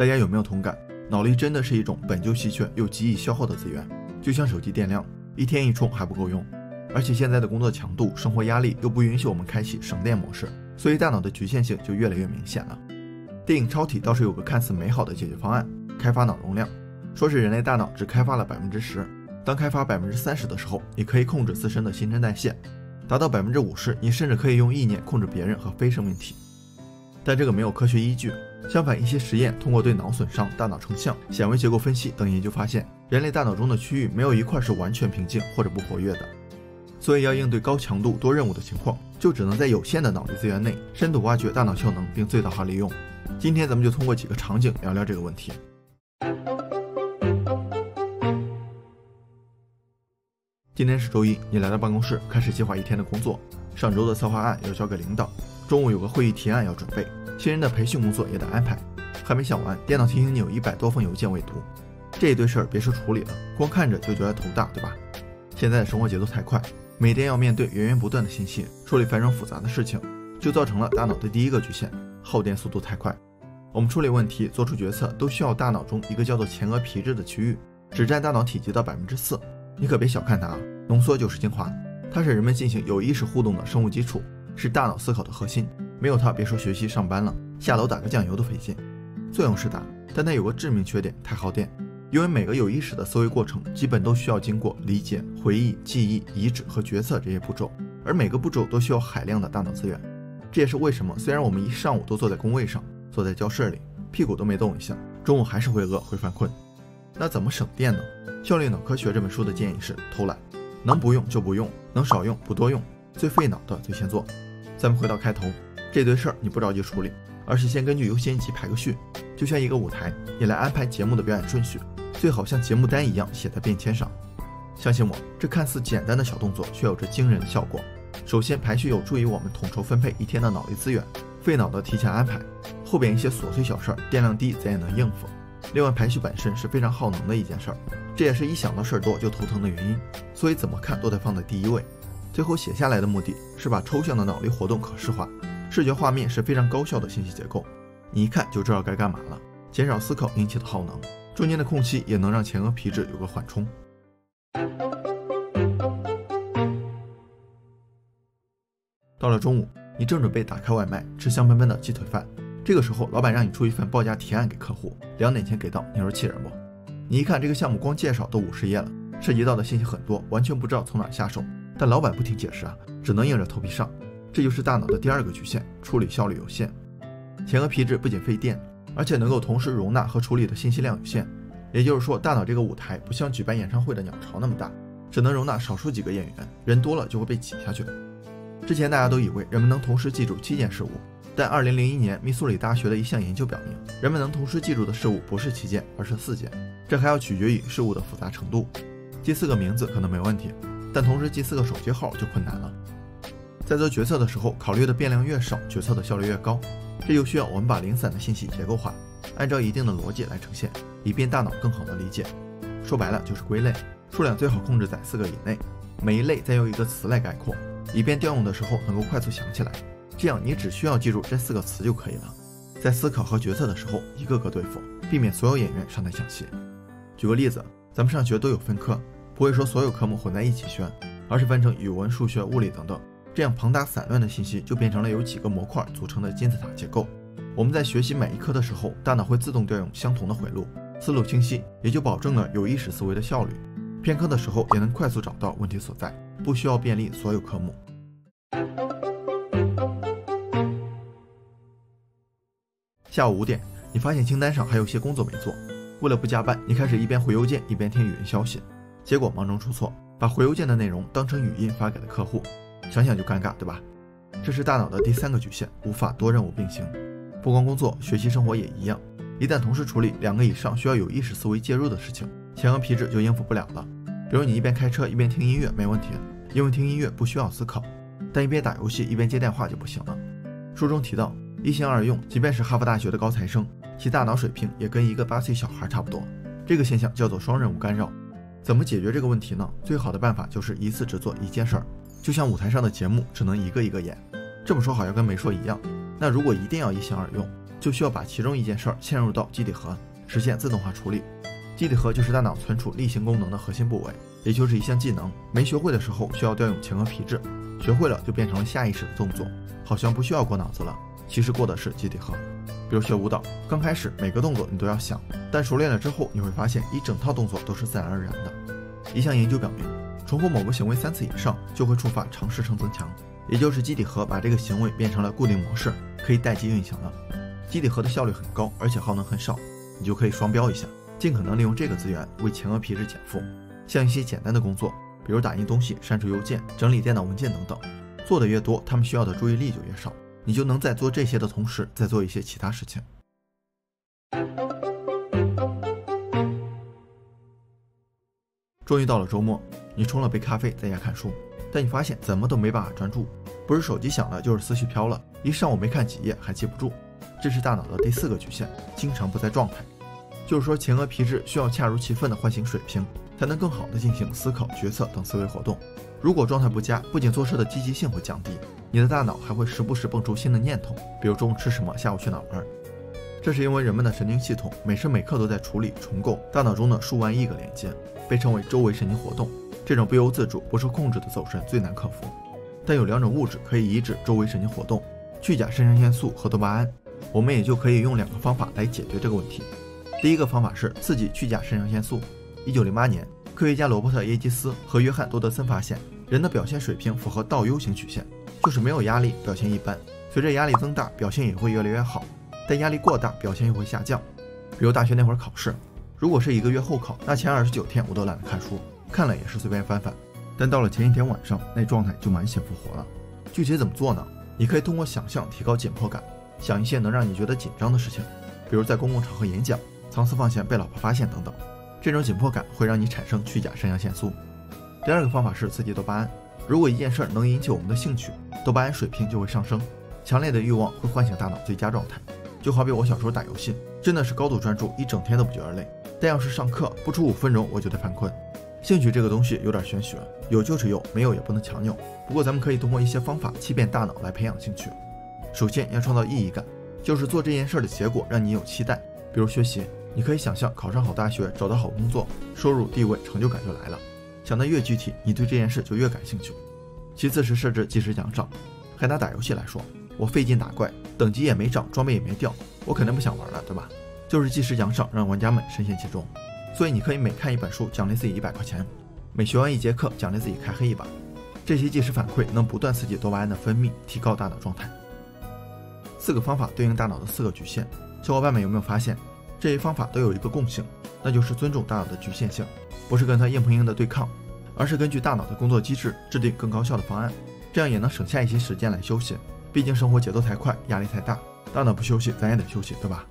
大家有没有同感？脑力真的是一种本就稀缺又极易消耗的资源，就像手机电量，一天一充还不够用。而且现在的工作强度、生活压力又不允许我们开启省电模式，所以大脑的局限性就越来越明显了。电影《超体》倒是有个看似美好的解决方案，开发脑容量，说是人类大脑只开发了10%，当开发30%的时候，你可以控制自身的新陈代谢，达到50%，你甚至可以用意念控制别人和非生命体。但这个没有科学依据，相反，一些实验通过对脑损伤、大脑成像、显微结构分析等研究发现，人类大脑中的区域没有一块是完全平静或者不活跃的。所以要应对高强度多任务的情况，就只能在有限的脑力资源内深度挖掘大脑效能并最大化利用。今天咱们就通过几个场景聊聊这个问题。今天是周一，你来到办公室开始计划一天的工作，上周的策划案要交给领导，中午有个会议提案要准备，新人的培训工作也得安排，还没想完，电脑提醒你有100多封邮件未读。这一堆事儿别说处理了，光看着就觉得头大，对吧？现在的生活节奏太快，每天要面对源源不断的信息，处理繁冗复杂的事情，就造成了大脑的第一个局限，耗电速度太快。我们处理问题、做出决策都需要大脑中一个叫做前额皮质的区域，只占大脑体积的4%。你可别小看它啊，浓缩就是精华。它是人们进行有意识互动的生物基础，是大脑思考的核心。没有它，别说学习上班了，下楼打个酱油都费劲。作用是大，但它有个致命缺点，太耗电。因为每个有意识的思维过程基本都需要经过理解、回忆、记忆、移植和决策这些步骤，而每个步骤都需要海量的大脑资源。这也是为什么虽然我们一上午都坐在工位上，坐在教室里，屁股都没动一下，中午还是会饿会犯困。那怎么省电呢？《效率脑科学》这本书的建议是偷懒，能不用就不用，能少用不多用，最费脑的最先做。咱们回到开头，这堆事儿你不着急处理，而是先根据优先级排个序，就像一个舞台，你来安排节目的表演顺序，最好像节目单一样写在便签上。相信我，这看似简单的小动作却有着惊人的效果。首先，排序有助于我们统筹分配一天的脑力资源，费脑的提前安排，后边一些琐碎小事儿电量低咱也能应付。另外，排序本身是非常耗能的一件事儿，这也是一想到事儿多就头疼的原因，所以怎么看都得放在第一位。最后写下来的目的是把抽象的脑力活动可视化，视觉画面是非常高效的信息结构，你一看就知道该干嘛了，减少思考引起的耗能，中间的空隙也能让前额皮质有个缓冲。到了中午，你正准备打开外卖吃香喷喷的鸡腿饭，这个时候老板让你出一份报价提案给客户，2点前给到，你说气人不？你一看这个项目光介绍都50页了，涉及到的信息很多，完全不知道从哪下手，但老板不听解释啊，只能硬着头皮上。这就是大脑的第二个局限，处理效率有限。前额皮质不仅费电，而且能够同时容纳和处理的信息量有限，也就是说，大脑这个舞台不像举办演唱会的鸟巢那么大，只能容纳少数几个演员，人多了就会被挤下去。之前大家都以为人们能同时记住7件事物，但2001年密苏里大学的一项研究表明，人们能同时记住的事物不是7件，而是4件，这还要取决于事物的复杂程度。记4个名字可能没问题，但同时记4个手机号就困难了。在做决策的时候，考虑的变量越少，决策的效率越高，这就需要我们把零散的信息结构化，按照一定的逻辑来呈现，以便大脑更好的理解。说白了就是归类，数量最好控制在4个以内，每一类再用一个词来概括，以便调用的时候能够快速想起来，这样你只需要记住这4个词就可以了。在思考和决策的时候一个个对付，避免所有演员上台抢戏。举个例子，咱们上学都有分科，不会说所有科目混在一起学，而是分成语文、数学、物理等等，这样庞大散乱的信息就变成了由几个模块组成的金字塔结构。我们在学习每一科的时候，大脑会自动调用相同的回路，思路清晰，也就保证了有意识思维的效率。偏科的时候也能快速找到问题所在，不需要便利所有科目。下午5点，你发现清单上还有些工作没做，为了不加班，你开始一边回邮件一边听语音消息，结果忙中出错，把回邮件的内容当成语音发给了客户，想想就尴尬，对吧？这是大脑的第3个局限，无法多任务并行。不光工作，学习生活也一样，一旦同时处理2个以上需要有意识思维介入的事情，前额皮质就应付不了了。比如你一边开车一边听音乐没问题，因为听音乐不需要思考，但一边打游戏一边接电话就不行了。书中提到，一心二用，即便是哈佛大学的高材生，其大脑水平也跟一个8岁小孩差不多。这个现象叫做双任务干扰。怎么解决这个问题呢？最好的办法就是一次只做1件事儿，就像舞台上的节目只能一个一个演。这么说好像跟没说一样，那如果一定要一心二用，就需要把其中一件事儿嵌入到基底核，实现自动化处理。基底核就是大脑存储例行功能的核心部位，也就是一项技能。没学会的时候需要调用前额皮质，学会了就变成了下意识的动作，好像不需要过脑子了，其实过的是基底核。比如学舞蹈，刚开始每个动作你都要想，但熟练了之后，你会发现一整套动作都是自然而然的。一项研究表明，重复某个行为3次以上就会触发常识层增强，也就是基底核把这个行为变成了固定模式，可以待机运行了。基底核的效率很高，而且耗能很少，你就可以双标一下，尽可能利用这个资源为前额皮质减负。像一些简单的工作，比如打印东西、删除邮件、整理电脑文件等等，做的越多，他们需要的注意力就越少，你就能在做这些的同时再做一些其他事情。终于到了周末，你冲了杯咖啡在家看书，但你发现怎么都没办法专注，不是手机响了就是思绪飘了，一上午没看几页还记不住。这是大脑的第4个局限，经常不在状态。就是说前额皮质需要恰如其分的唤醒水平，才能更好的进行思考、决策等思维活动。如果状态不佳，不仅做事的积极性会降低，你的大脑还会时不时蹦出新的念头，比如中午吃什么，下午去哪玩。这是因为人们的神经系统每时每刻都在处理重构大脑中的数万亿个连接，被称为周围神经活动。这种不由自主、不受控制的走神最难克服。但有2种物质可以抑制周围神经活动，去甲肾上腺素和多巴胺。我们也就可以用2个方法来解决这个问题。第一个方法是刺激去甲肾上腺素。1908年，科学家罗伯特·耶基斯和约翰·多德森发现，人的表现水平符合倒 U 型曲线，就是没有压力表现一般，随着压力增大表现也会越来越好，但压力过大表现又会下降。比如大学那会儿考试，如果是1个月后考，那前29天我都懒得看书，看了也是随便翻翻，但到了前一天晚上，那状态就满血复活了。具体怎么做呢？你可以通过想象提高紧迫感，想一些能让你觉得紧张的事情，比如在公共场合演讲、藏私房钱被老婆发现等等，这种紧迫感会让你产生去甲肾上腺素。第2个方法是刺激多巴胺。如果一件事能引起我们的兴趣，多巴胺水平就会上升，强烈的欲望会唤醒大脑最佳状态。就好比我小时候打游戏，真的是高度专注，一整天都不觉得累，但要是上课不出5分钟我就得犯困。兴趣这个东西有点玄学，有就是有，没有也不能强扭。不过咱们可以通过一些方法欺骗大脑来培养兴趣。首先要创造意义感，就是做这件事的结果让你有期待。比如学习，你可以想象考上好大学，找到好工作，收入、地位、成就感就来了。想得越具体，你对这件事就越感兴趣。其次是设置计时奖赏。还拿打游戏来说，我费劲打怪，等级也没涨，装备也没掉，我肯定不想玩了，对吧？就是计时奖赏让玩家们深陷其中。所以你可以每看一本书奖励自己100块钱，每学完1节课奖励自己开黑一把。这些即时反馈能不断刺激多巴胺的分泌，提高大脑状态。4个方法对应大脑的4个局限，小伙伴们有没有发现，这些方法都有一个共性，那就是尊重大脑的局限性，不是跟它硬碰硬的对抗，而是根据大脑的工作机制制定更高效的方案，这样也能省下一些时间来休息。毕竟生活节奏太快，压力太大，大脑不休息咱也得休息，对吧？